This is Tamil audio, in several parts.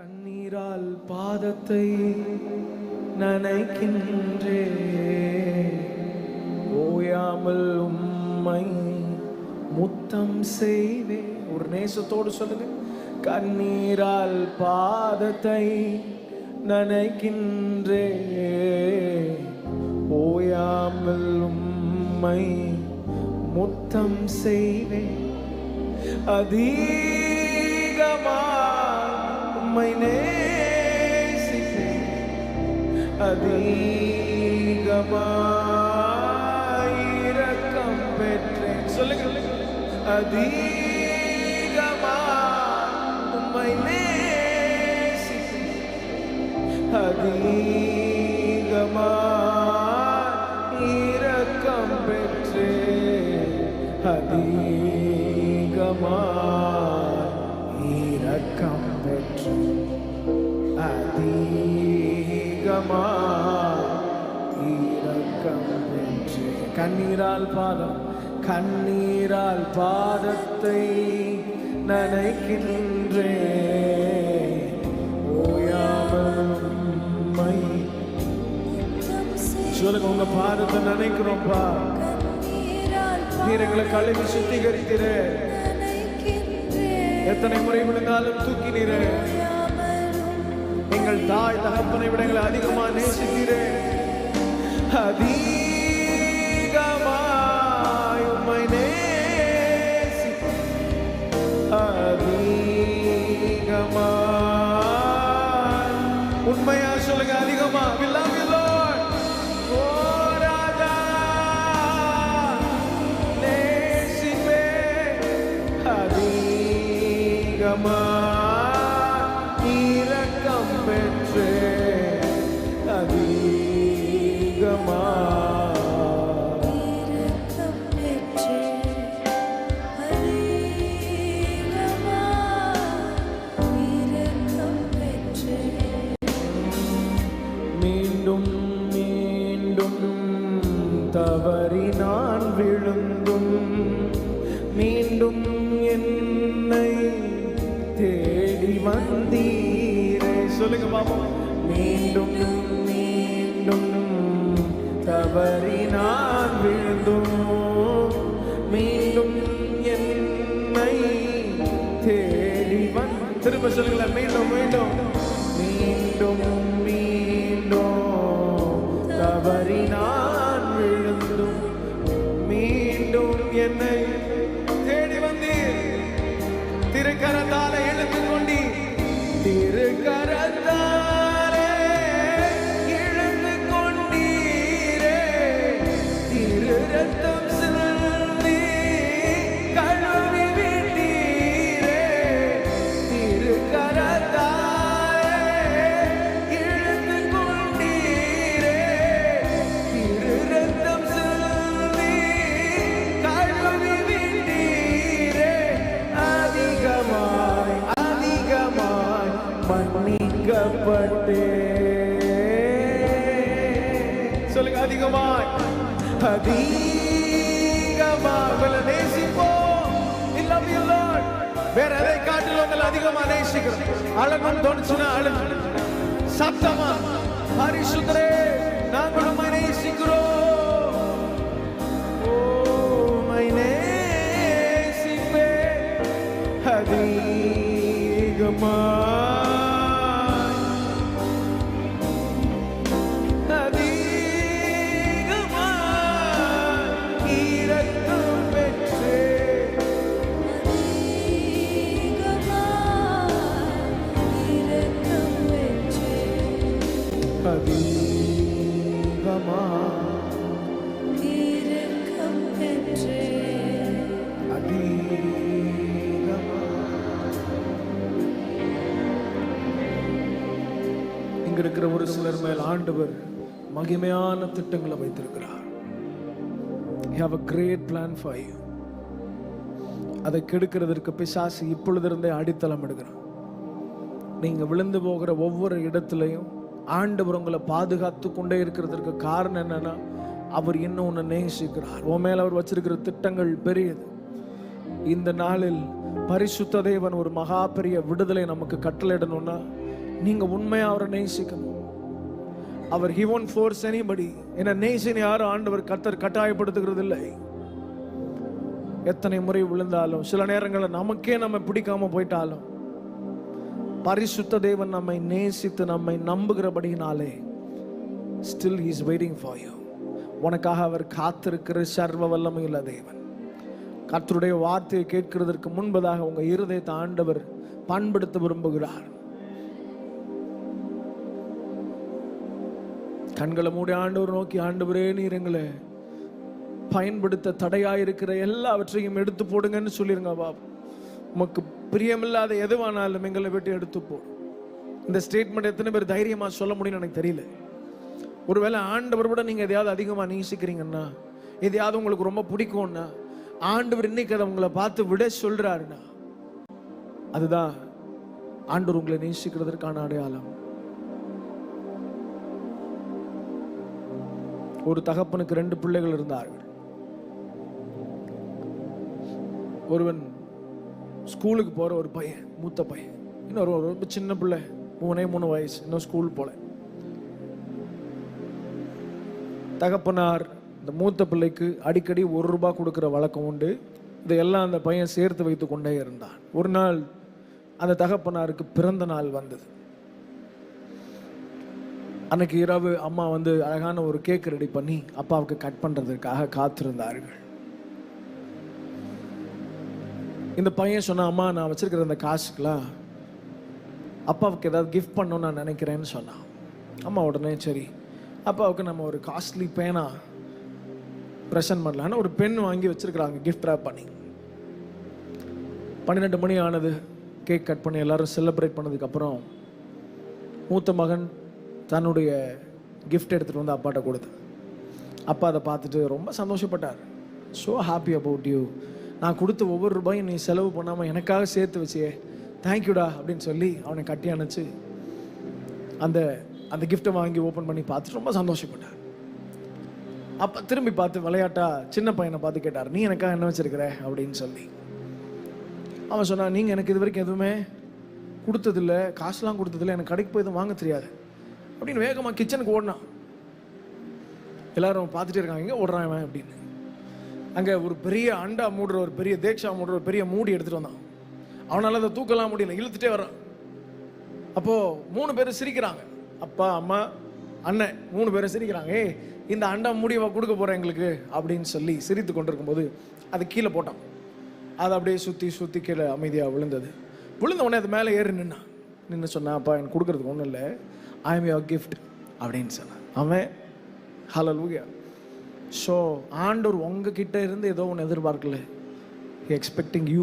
கண்ணீரால் பாதத்தை நனைக்கின்றே, ஓயாமல் உம்மை முத்தம் செய்வே. ஒரு நேசத்தோடு சொல்லுங்க. கண்ணீரால் பாதத்தை நனைக்கின்றே, ஓயாமல் உம்மை முத்தம் செய்வே. அதிகமா உம்மை நேசிப்பேன், அதிகமாய் இரக்கம் பெற்றேன். சொல்லுங்க. அதிகமாய் உம்மை நேசிப்பேன், அதிகமாய் இரக்கம் பெற்றேன், அதிகமாய் இரக்கம் பெற்று, அதிகமாய் இரக்கம் பெற்று. கண்ணீரால் பாதத்தை நனைக்கின்றே, ஓயாமல் உம்மை. சொல்லுங்க, உங்க பாதத்தை நினைக்கிறோம்ப்பா. நீர் எங்களை கழுவி சுத்திகரிக்கிறே, எத்தனை முறை விழுந்தாலும் தூக்கினீரே. எங்கள் தாய் தகப்பனை விட எங்களை அதிகமா நேசிக்கிறே, அதிகமாய் உம்மை நேசி, அதிகமாய். உண்மையா சொல்லுங்க, அதிகமா. We love you, Lord. ஓ ராஜா நேசிப்பே, அதிகமாய் இரக்கம் பெற்றே, அதிகமாய் இரக்கம் பெற்றே, அதிகமாய் இரக்கம் பெற்றே. மீண்டும் மீண்டும் தவறி நான் விழுந்தும், மீண்டும் என்னை தேடி வந்தீரே. சொல்லுங்க பாப்பா. மீண்டும் மீண்டும் தவறி நான் விழுந்தும், மீண்டும் என்னை தேடி திரும்ப சொல்லுங்களா. மீண்டும் மீண்டும் மீண்டும் மீண்டும் தவறி நான் விழுந்தும், மீண்டும் என்னை தேடி வந்தீர். திருக்கரத்தாலே இழுத்து கொண்டி, திருக்கரத்தாலே இழுத்து கொண்டீரே, திரு ரத்தம் சிந்தி கழுவி விட்டீரே. திருக்கரத்தாலே இழுத்து கொண்டீரே, திரு ரத்தம் சிந்தி கழுவி விட்டீரே. அதிகமாய் அதிகமாய் மன்னிக்கப்பட்டே. சொல்லுங்க, அதிகமாய் அதிகமாய் நேசிப்போம். We love you, Lord. வேற எதை காட்டிலும் உங்களை அதிகமா நேசிக்கிறோம். அழகும் தோணுச்சுன்னா அழுங்க, சத்தமா பரிசுத்தரே நாங்கள் உம்மை நேசிக்கிறோம். ஓ உம்மை நேசிப்பே, அதிகமாய் இங்க இருக்கிற ஒரு சிலர் மேல் ஆண்டவர் மகிமையான திட்டங்களை வைத்திருக்கிறார். He have a great plan for you. அதை கெடுக்கிறதற்கு பிசாசு இப்பொழுதிருந்தே அடித்தளம் எடுக்கிறார். நீங்க விழுந்து போகிற ஒவ்வொரு இடத்திலையும் ஆண்டவர் உங்களை பாதுகாத்து கொண்டே இருக்கிறதற்கு காரணம் என்னன்னா, அவர் இன்னும் உன்னை நேசிக்கிறார். உன் மேல அவர் வச்சிருக்கிற திட்டங்கள் பெரியது. இந்த நாளில் பரிசுத்த தேவன் ஒரு மகா பெரிய விடுதலை நமக்கு கட்டளையிடணும்னா நீங்க உண்மையா அவரை நேசிக்கணும். அவர் he won't force anybody. என்ன நேசின்னு யாரும் ஆண்டவர் கர்த்தர் கட்டாயப்படுத்துகிறது இல்லை. எத்தனை முறை விழுந்தாலும், சில நேரங்களில் நமக்கே நம்ம பிடிக்காம போயிட்டாலும், பரிசுத்த தேவன் நம்மை நேசித்து நம்மை நம்புகிறபடியினாலே still he is waiting for you. உனக்காக அவர் காத்திருக்கிற சர்வ வல்லமையுள்ள தேவன். கர்த்தருடைய வார்த்தையை கேட்கிறதற்கு முன்பதாக உங்க இருதயத்தை ஆண்டவர் பண்படுத்த விரும்புகிறார். கண்களை மூடி ஆண்டவர் நோக்கி, ஆண்டவரே நீர் எங்களை பயன்படுத்த தடையாயிருக்கிற எல்லாவற்றையும் எடுத்து போடுங்கன்னு சொல்லிருங்க பாபு. உமக்கு பிரியமில்லாத எதுவானாலும் எங்களை விட்டு எடுத்து போடும். இந்த ஸ்டேட்மெண்ட் எத்தனை பேர் தைரியமா சொல்ல முடியும்னு எனக்கு தெரியல. ஒருவேளை ஆண்டவர் கூட நீங்க எதையாவது அதிகமா நேசிக்கிறீங்கன்னா, எதையாவது உங்களுக்கு ரொம்ப பிடிக்கும்னா, ஆண்டவர் இன்னைக்கு அதை உங்களை பார்த்து விட சொல்றாருன்னா, அதுதான் ஆண்டவர் உங்களை நேசிக்கிறதற்கான அடையாளம். ஒரு தகப்பனுக்கு 2 பிள்ளைகள் இருந்தார்கள். ஒருவன் ஸ்கூலுக்கு போற ஒரு பையன், மூத்த பையன். இன்னொரு ரொம்ப சின்ன பிள்ளை, 3 வயசு, இன்னும் ஸ்கூல் போல. தகப்பனார் இந்த மூத்த பிள்ளைக்கு அடிக்கடி ₹1 கொடுக்கிற வழக்கம் உண்டு. இதையெல்லாம் அந்த பையன் சேர்த்து வைத்து கொண்டே இருந்தான். ஒரு நாள் அந்த தகப்பனாருக்கு பிறந்த நாள் வந்தது. அன்னைக்கு இரவு அம்மா வந்து அழகான ஒரு கேக் ரெடி பண்ணி அப்பாவுக்கு கட் பண்றதுக்காக காத்திருந்தார்கள். இந்த பையன் சொன்னா, அம்மா நான் வச்சிருக்கிற அந்த காசுக்கெல்லாம் அப்பாவுக்கு ஏதாவது கிஃப்ட் பண்ணணும்னு நான் நினைக்கிறேன்னு சொன்னான். அம்மா உடனே சரி அப்பாவுக்கு நம்ம ஒரு காஸ்ட்லி பேனா ப்ரெசன்ட் பண்ணலான்னு ஒரு பென் வாங்கி வச்சிருக்கிறாங்க, கிஃப்ட் ரேப் பண்ணி. 12 மணி ஆனது. கேக் கட் பண்ணி எல்லாரும் செலிப்ரேட் பண்ணதுக்கப்புறம் மூத்த மகன் தன்னுடைய கிஃப்ட் எடுத்துகிட்டு வந்து அப்பாட்ட கொடுத்தேன். அப்பா அதை பார்த்துட்டு ரொம்ப சந்தோஷப்பட்டார். ஸோ ஹாப்பி அபவுட் யூ, நான் கொடுத்த ஒவ்வொரு ரூபாயும் நீ செலவு பண்ணாமல் எனக்காக சேர்த்து வச்சியே, தேங்க்யூடா அப்படின்னு சொல்லி அவனை கட்டி அணைச்சு அந்த கிஃப்ட்டை வாங்கி ஓப்பன் பண்ணி பார்த்துட்டு ரொம்ப சந்தோஷப்பட்டார். அப்போ திரும்பி பார்த்து விளையாட்டா சின்ன பையனை பார்த்து கேட்டார், நீ எனக்காக என்ன வச்சிருக்கிற அப்படின்னு சொல்லி. அவன் சொன்னான், நீங்கள் எனக்கு இது வரைக்கும் எதுவுமே கொடுத்ததில்லை, காசுலாம் கொடுத்ததில்லை, எனக்கு கடைக்கு போய் எதுவும் வாங்க தெரியாது அப்படின்னு வேகமாக கிச்சனுக்கு ஓடினான். எல்லாரும் பார்த்துட்டே இருக்காங்க, எங்கே ஓடுறான் அவன் அப்படின்னு. அங்கே ஒரு பெரிய அண்டா மூடுற, ஒரு பெரிய தேக்ஷா மூடுற ஒரு பெரிய மூடி எடுத்துகிட்டு வந்தான். அவனால் அதை தூக்கலாம் முடியல, இழுத்துட்டே வர்றான். அப்போது 3 பேர் சிரிக்கிறாங்க, அப்பா அம்மா அண்ணன் 3 பேரும் சிரிக்கிறாங்க. இந்த அண்டா மூடியவா கொடுக்க போகிறேன் எங்களுக்கு அப்படின்னு சொல்லி சிரித்து கொண்டிருக்கும் போது அது கீழே போட்டான். அதை அப்படியே சுற்றி கீழே அமைதியாக விழுந்தது. விழுந்த உடனே அது மேலே ஏறி நின்று சொன்னான், அப்பா எனக்கு கொடுக்கறதுக்கு ஒன்றும் இல்லை, ஐ எம் யுவர் கிஃப்ட் அப்படின்னு சொன்னான். அவன் ஹல்லேலூயா. ஸோ ஆண்டவர் உங்ககிட்ட இருந்து ஏதோ ஒன்று எதிர்பார்க்கல, எக்ஸ்பெக்டிங் யூ,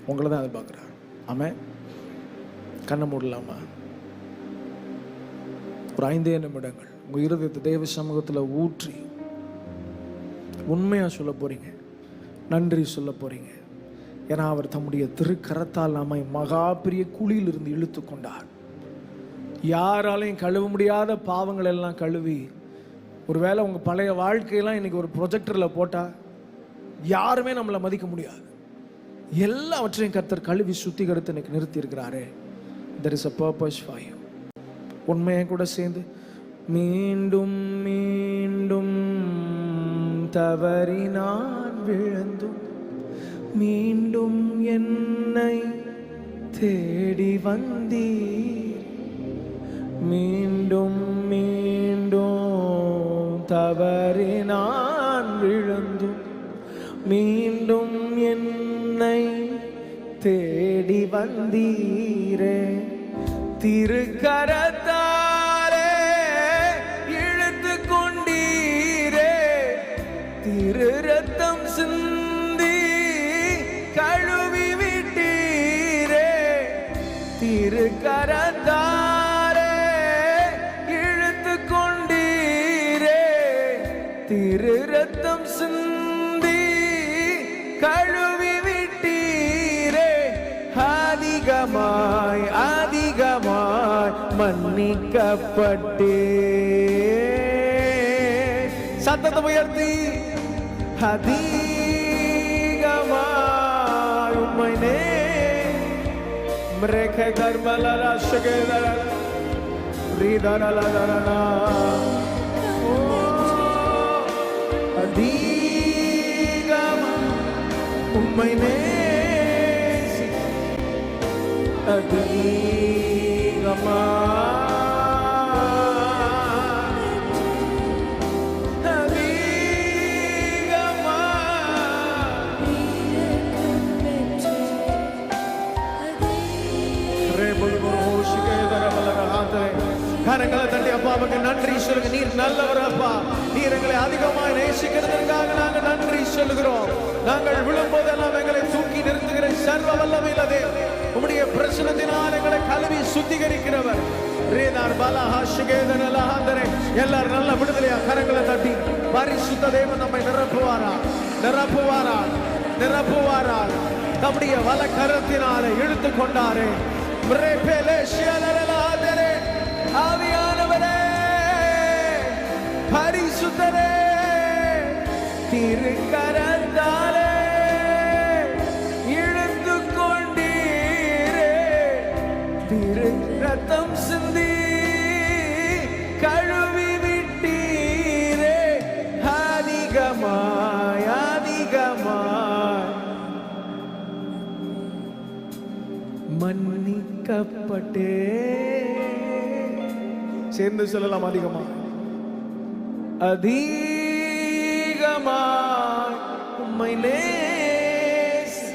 உங்களை தான் எதிர்பார்க்குறார். அவன் கண்ணை மூடலாமா? ஒரு 5 நிமிடங்கள் உங்கள் இருதயத்தை தேவ சமூகத்தில் ஊற்றி உண்மையாக சொல்ல போகிறீங்க, நன்றி சொல்ல போகிறீங்க. ஏன்னா அவர் தம்முடைய திருக்கரத்தால் நம்மை மகா பெரிய குழியிலிருந்து இழுத்து கொண்டார். யாராலையும் கழுவ முடியாத பாவங்கள் எல்லாம் கழுவி, ஒருவேளை உங்கள் பழைய வாழ்க்கையெல்லாம் இன்னைக்கு ஒரு ப்ரொஜெக்டரில் போட்டால் யாருமே நம்மளை மதிக்க முடியாது. எல்லாவற்றையும் கர்த்தர் கழுவி சுத்திகரித்து இன்னைக்கு நிறுத்தி இருக்கிறாரே. there is a purpose for you. உண்மையை கூட சேர்ந்து, மீண்டும் மீண்டும் தவறி நான் விழுந்தும் மீண்டும் என்னை தேடி வந்தீர், மீண்டும் மீண்டும் தவறி நான் விழுந்தும் மீண்டும் என்னை தேடி வந்தீரே, திருக்கரத்தாலே இழுத்து கொண்டீரே, திரு ரத்தம் சிந்தி கழுவி விட்டீரே, திருக்கரத்தாலே இழுத்து கொண்டீரே, திரு ரத்தம் சிந்தி கழுவி விட்டீரே, அதிகமாய் மன்னிக்கப்பட்டே. சத்தத்தை உயர்த்தி, அதிகமாய் உம்மை Mreke karmalala shagedara ridaraladana அதிகமா உம்மை நேசி அதிகமா கரங்களை தட்டி அப்பாவுக்கு நன்றி சொல்லுங்க. நீர் நல்லவர் அப்பா. நீர் எங்களை அதிகமாக நேசிக்கிறதற்காக நாங்கள் நன்றி சொல்லுகிறோம். நாங்கள் விழும்போதெல்லாம் எங்களை தூக்கி நிறுத்துகிற சர்வ வல்லமையிலே உம்முடைய பிரசன்னத்தினால் எங்களை கழுவி சுத்திகரிக்கிறவர். எல்லாரும் நல்ல விடுதலையா கரங்களை தட்டி பரிசுத்த தேவன் நம்மை நிரப்புவாரா நிரப்புவாரா நிரப்புவாரா. நம்முடைய வல கரத்தினாலே இழுத்து கொண்டாரே. ஆவியானவரே, பரிசுத்தரே, திருக்கரத்தாலே இழுத்து கொண்டீரே. திரு ரத்தம் சிந்தி கழுவி விட்டீரே. அதிகமாய் அதிகமாய் மன்னிக்கப்பட்டே. சேர்ந்து சொல்லலாம். அதிகமா அதிகமா உம்மை நேசி